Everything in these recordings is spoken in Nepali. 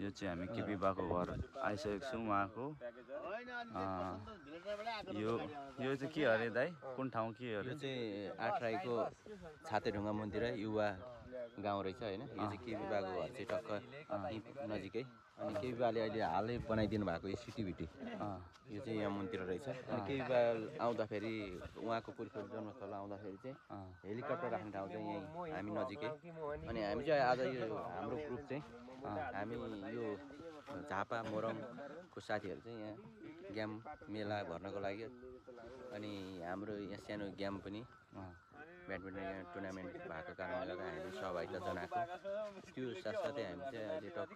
यो चाहिँ हामी केपी बाको घर आइसकेको छौँ उहाँको। यो चाहिँ के अरे दाइ, कुन ठाउँ के अरे? यो चाहिँ आठराईको छातेढुङ्गा मन्दिर युवा गाउँ रहेछ होइन। यो चाहिँ केपी बाको घर चाहिँ टक्क नजिकै। अनि केपी बाले अहिले हालै बनाइदिनु भएको यो सिटिभिटी, यो चाहिँ यहाँ मन्दिर रहेछ। अनि केपी बा आउँदाखेरि उहाँको पुर्खौली जन्मस्थल आउँदाखेरि चाहिँ हेलिकप्टर राख्ने ठाउँ चाहिँ यहीँ हामी नजिकै। अनि हामी चाहिँ आज यो हाम्रो ग्रुप चाहिँ हामी यो झापा मोरङको साथीहरू चाहिँ यहाँ गेम मेला भर्नको लागि, अनि हाम्रो यहाँ सानो गेम पनि ब्याडमिन्टन यहाँ टुर्नामेन्ट भएको कारणले गर्दा हामी सहभागिता जनाएको त्यो साथसाथै हामी चाहिँ अहिले टक्क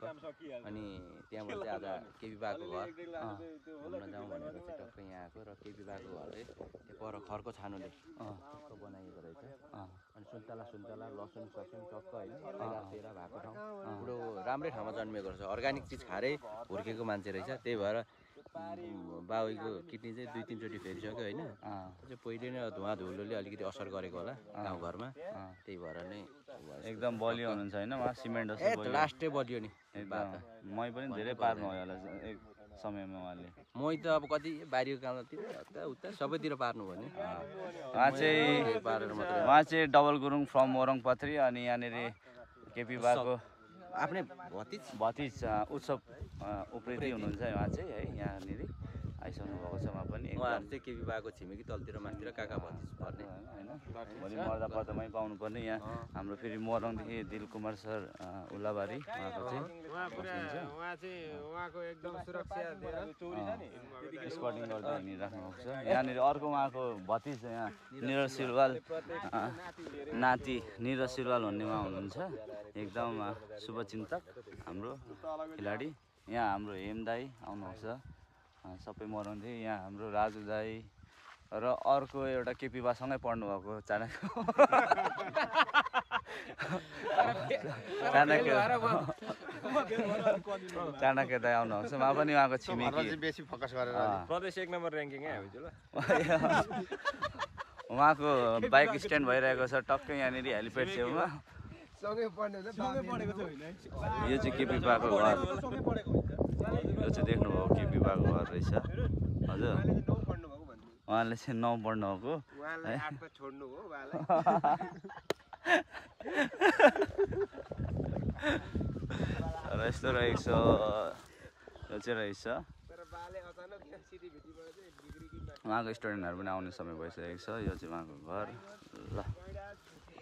अनि त्यहाँबाट चाहिँ आज केपी बाको घर घुम्न जाउँ भनेर चाहिँ टक्क यहाँ आएको। र केपी बाको घर चाहिँ त्यो पर खरको छानोले टक्क बनाइएको रहेछ। अनि सुन्तला लसुन टक्क होइन तेरा भएको ठाउँ पुरो राम्रै ठाउँमा जन्मिएको रहेछ। अर्ग्यानिक चिज खाएरै हुर्केको मान्छे रहेछ। त्यही भएर बाबुको किडनी चाहिँ 2-3 चोटि फेरिसक्यो होइन। त्यो पहिले नै धुवा धुलोले अलिकति असर गरेको होला गाउँघरमा, त्यही भएर नै एकदम बलियो हुनुहुन्छ होइन उहाँ, सिमेन्ट जस्तो लास्टै बलियो नि। मै पनि धेरै पार्नु भयो होला एक समयमा उहाँले। मै त अब कति बारीको कामतिर उता सबैतिर पार्नु भयो नि। उहाँ चाहिँ डबल गुरुङ फ्रम मोरङ पथरी। अनि यहाँनिर केपी बाको आफ्नै भतिज उत्सव उप्रेती हुनुहुन्छ उहाँ चाहिँ है। यहाँनिर आइसक्नु भएको छ उहाँ पनि। उहाँहरू चाहिँ केपी बाको छिमेकी तलतिर माथितिर काका भतिज पर्ने होइन। भोलि मर्दा पर्दामै पाउनुपर्ने। यहाँ हाम्रो फेरि मोरङदेखि दिलकुमार सर उल्लाबारी उहाँको चाहिँ उहाँको एकदम सुरक्षा दिएर स्पटिङ गर्दै हिँडिराख्नु भएको छ। यहाँनिर अर्को उहाँको भतिज यहाँ निरज सिलवाल नाति निरज सिलवाल भन्ने उहाँ हुनुहुन्छ, एकदम शुभचिन्तक हाम्रो खेलाडी। यहाँ हाम्रो हेम दाई आउनुहुन्छ सबै मोरङदेखि। यहाँ हाम्रो राजु दाई र अर्को एउटा केपी बासँगै पढ्नु भएको चाणक्य दाई आउनुहुन्छ। उहाँ पनि उहाँको छिमेकी, बेसी फोकस गरेर प्रदेश 1 नम्बर र्याङ्किङै हो ल। उहाँको बाइक स्ट्यान्ड भइरहेको छ टक्कै यहाँनिर हेलिप्याड छेउमा। यो चाहिँ केपी बाको घर, यो चाहिँ देख्नुभयो केपी बाको घर रहेछ हजुर। उहाँले चाहिँ 9 पढ्नु भएको र यस्तो रहेछ। यो चाहिँ रहेछ उहाँको स्टुडेन्टहरू पनि आउने समय भइसकेको छ। यो चाहिँ उहाँको घर ल।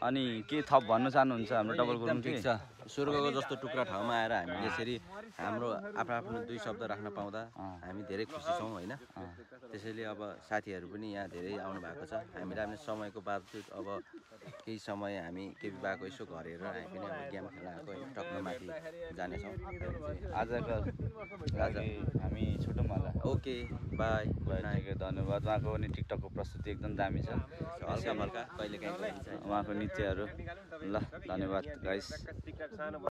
अनि के थप भन्न चाहनुहुन्छ हाम्रो डबल गुरुङ? ठिक छ, स्वर्गको जस्तो टुक्रा ठाउँमा आएर हामीले यसरी हाम्रो आफ्नो 2 शब्द राख्न पाउँदा हामी धेरै खुसी छौँ होइन। त्यसैले अब साथीहरू पनि यहाँ धेरै आउनु भएको छ। हामीलाई पनि समयको बावजुद अब केही समय हामी केपी बाको यसो गरेर हामी पनि अब गेम खेल्न आएको टक्क माथि जानेछौँ। आजको हामी छुटौँ होला। ओके बाई, धन्यवाद। उहाँको पनि टिकटकको प्रस्तुति एकदम दामी छ, हल्का फल्का कहिले काहीँ उहाँको नृत्यहरू ल। धन्यवाद गाइस।